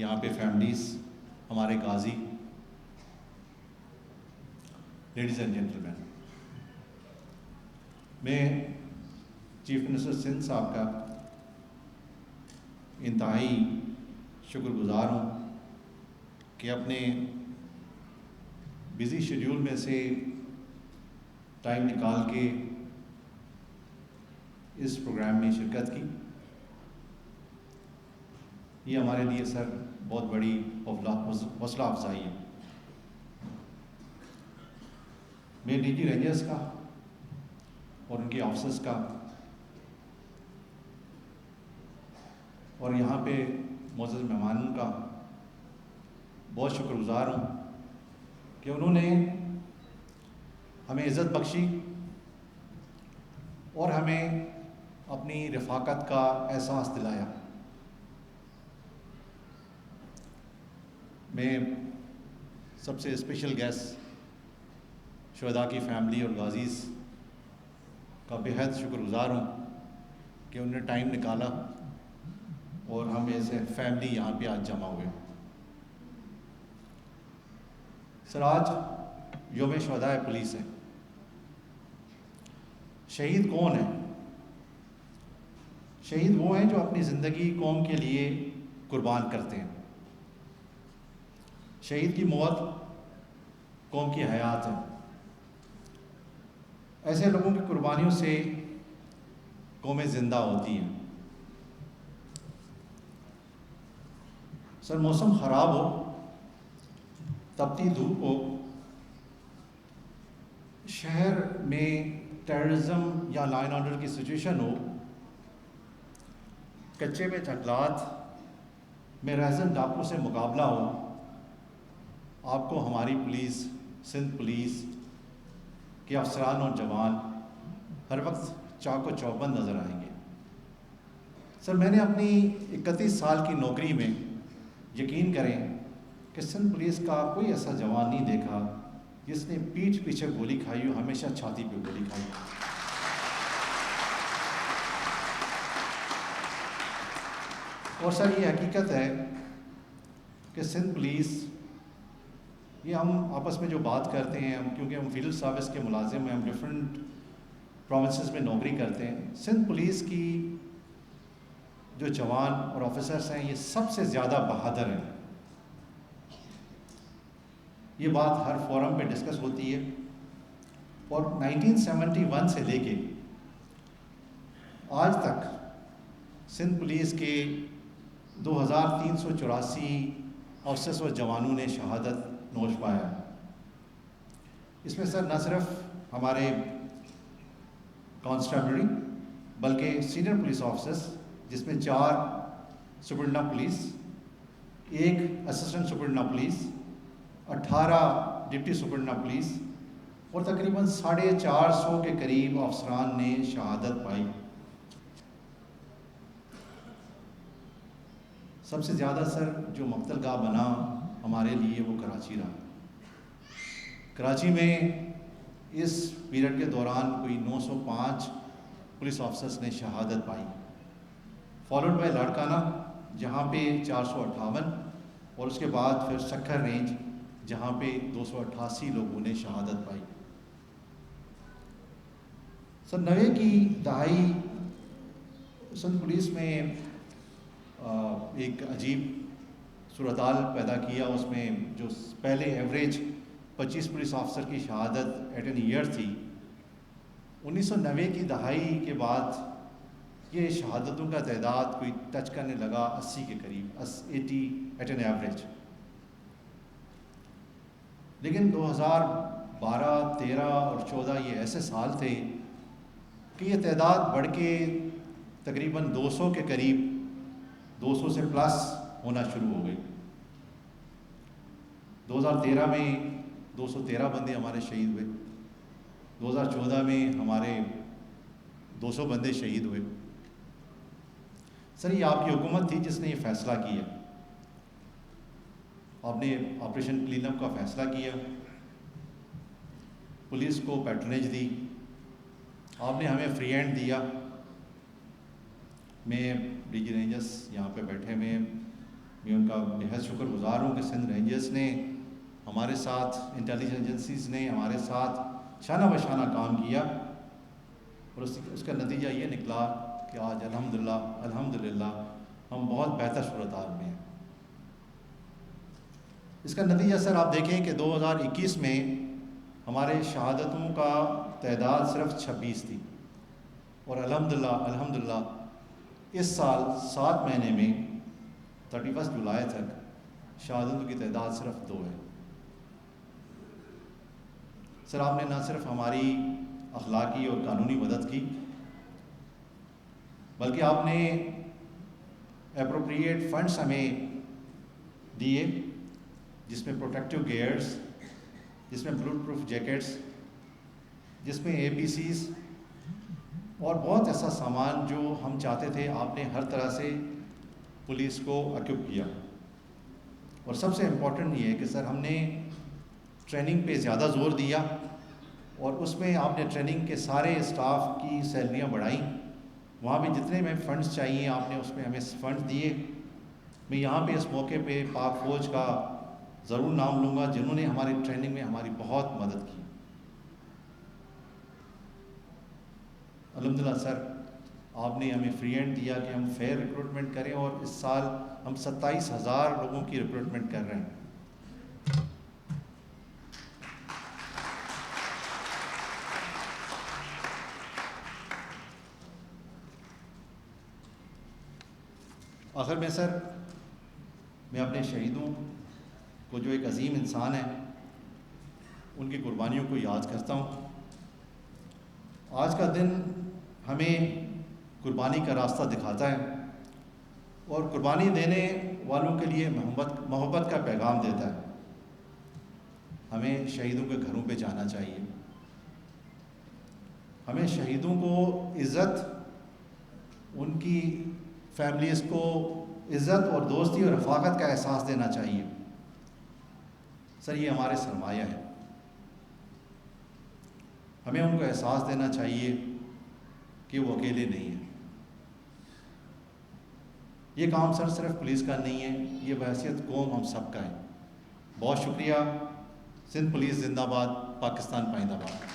یہاں پہ فیملیز، ہمارے غازی، لیڈیز اینڈ جینٹلمین، میں چیف منسٹر سندھ صاحب کا انتہائی شکر گزار ہوں کہ اپنے بزی شیڈیول میں سے ٹائم نکال کے اس پروگرام میں شرکت کی. یہ ہمارے لیے سر بہت بڑی حوصلہ افزائی ہے. میں ڈی جی رینجرز کا اور ان کے آفیسرز کا اور یہاں پہ معزز مہمانوں کا بہت شکر گزار ہوں کہ انہوں نے ہمیں عزت بخشی اور ہمیں اپنی رفاقت کا احساس دلایا. میں سب سے اسپیشل گیسٹ شہداء کی فیملی اور غازیز کا بےحد شکر گزار ہوں کہ انہوں نے ٹائم نکالا اور ہم ایز اے فیملی یہاں پہ آج جمع ہوئے. سر آج یوم شہداء پولیس ہے. شہید کون ہیں؟ شہید وہ ہیں جو اپنی زندگی قوم کے لیے قربان کرتے ہیں. شہید کی موت قوم کی حیات ہے. ایسے لوگوں کی قربانیوں سے قومیں زندہ ہوتی ہیں. سر موسم خراب ہو، تپتی دھوپ ہو، شہر میں ٹیررزم یا لا اینڈ آرڈر کی سچویشن ہو، کچے میں جنگلات میں رہزن ڈاکو سے مقابلہ ہو، آپ کو ہماری پولیس، سندھ پولیس کے افسران اور جوان ہر وقت چاق و چوبند نظر آئیں گے. سر میں نے اپنی 31 سال کی نوکری میں یقین کریں کہ سندھ پولیس کا کوئی ایسا جوان نہیں دیکھا جس نے پیٹھ پیچھے گولی کھائی ہو، ہمیشہ چھاتی پہ گولی کھائی ہو. اور سر یہ حقیقت ہے کہ سندھ پولیس، یہ ہم آپس میں جو بات کرتے ہیں، کیونکہ ہم فیلڈ سروس کے ملازم ہیں، ہم ڈفرینٹ پروونسز میں نوکری کرتے ہیں، سندھ پولیس کی جو جوان اور آفیسرس ہیں یہ سب سے زیادہ بہادر ہیں. یہ بات ہر فورم پہ ڈسکس ہوتی ہے. اور 1971 سے لے کے آج تک سندھ پولیس کے 2384 آفیسرس اور جوانوں نے شہادت نوش پایا. اس میں سر نہ صرف ہمارے کانسٹیبلری بلکہ سینئر پولیس آفیسرس، جس میں 4 superintendent police, 1 assistant superintendent police, 18 deputy superintendent police اور تقریباً 450 کے قریب افسران نے شہادت پائی. سب سے زیادہ سر جو مقتل گاہ بنا ہمارے لیے وہ کراچی رہا. کراچی میں اس پیریڈ کے دوران کوئی 905 پولیس آفیسرس نے شہادت پائی، فالوڈ بائی لاڑکانہ جہاں پہ 458 اور اس کے بعد پھر سکھر رینج جہاں پہ 288 لوگوں نے شہادت پائی. سر 90 کی دہائی سندھ پولیس میں ایک عجیب صورتحال پیدا کیا. اس میں جو پہلے ایوریج 25 پولیس آفیسر کی شہادت ایٹ این ایئر تھی، 1990 کی دہائی کے بعد یہ شہادتوں کا تعداد کوئی ٹچ کرنے لگا 80 کے قریب، 80 ایٹ این ایوریج. لیکن 2012، 13 اور 14 یہ ایسے سال تھے کہ یہ تعداد بڑھ کے تقریباً 200 کے قریب، 200 سے پلس ہونا شروع ہو گئی. 2013 میں 213 بندے ہمارے شہید ہوئے، 2014 میں ہمارے 200 بندے شہید ہوئے. سر یہ آپ کی حکومت تھی جس نے یہ فیصلہ کیا. آپ نے آپریشن کلین اپ کا فیصلہ کیا، پولیس کو پیٹرنیج دی، آپ نے ہمیں فری ہینڈ دیا. میں ڈی جی رینجرس یہاں پہ بیٹھے ہوئے ہیں، میں ان کا بہت شکر گزار ہوں کہ سندھ رینجرز نے ہمارے ساتھ، انٹیلیجنس ایجنسیز نے ہمارے ساتھ شانہ بشانہ کام کیا، اور اس کا نتیجہ یہ نکلا کہ آج الحمدللہ ہم بہت بہتر صورتحال میں ہیں۔ اس کا نتیجہ سر آپ دیکھیں کہ 2021 میں ہمارے شہادتوں کا تعداد صرف 26 تھی، اور الحمدللہ اس سال 7 مہینے میں 31 جولائی تک شہادتوں کی تعداد صرف 2 ہے۔ سر آپ نے نہ صرف ہماری اخلاقی اور قانونی مدد کی، بلکہ آپ نے اپروپریٹ فنڈس ہمیں دیے، جس میں پروٹیکٹیو گیئرز، جس میں بلٹ پروف جیکٹس، جس میں APCs اور بہت ایسا سامان جو ہم چاہتے تھے، آپ نے ہر طرح سے پولیس کو اکوپ کیا۔ اور سب سے امپورٹنٹ یہ ہے کہ سر ہم نے ٹریننگ پہ زیادہ زور دیا، اور اس میں آپ نے ٹریننگ کے سارے اسٹاف کی سیلریاں بڑھائیں، وہاں پہ جتنے میں فنڈز چاہیے آپ نے اس میں ہمیں فنڈ دیے۔ میں یہاں پہ اس موقع پہ پاک فوج کا ضرور نام لوں گا، جنہوں نے ہماری ٹریننگ میں ہماری بہت مدد کی۔ الحمدللہ سر آپ نے ہمیں فری ہینڈ دیا کہ ہم فیئر ریکروٹمنٹ کریں، اور اس سال ہم 27,000 لوگوں کی ریکروٹمنٹ کر رہے ہیں۔ آخر میں سر میں اپنے شہیدوں کو، جو ایک عظیم انسان ہیں، ان کی قربانیوں کو یاد کرتا ہوں۔ آج کا دن ہمیں قربانی کا راستہ دکھاتا ہے، اور قربانی دینے والوں کے لیے محبت کا پیغام دیتا ہے۔ ہمیں شہیدوں کے گھروں پہ جانا چاہیے، ہمیں شہیدوں کو عزت، ان کی فیملیز کو عزت اور دوستی اور رفاقت کا احساس دینا چاہیے۔ سر یہ ہمارے سرمایہ ہے، ہمیں ان کو احساس دینا چاہیے کہ وہ اکیلے نہیں ہیں۔ یہ کام سر صرف پولیس کا نہیں ہے، یہ بحیثیت قوم ہم سب کا ہے۔ بہت شکریہ۔ سندھ پولیس زندہ باد، پاکستان پائندہ باد۔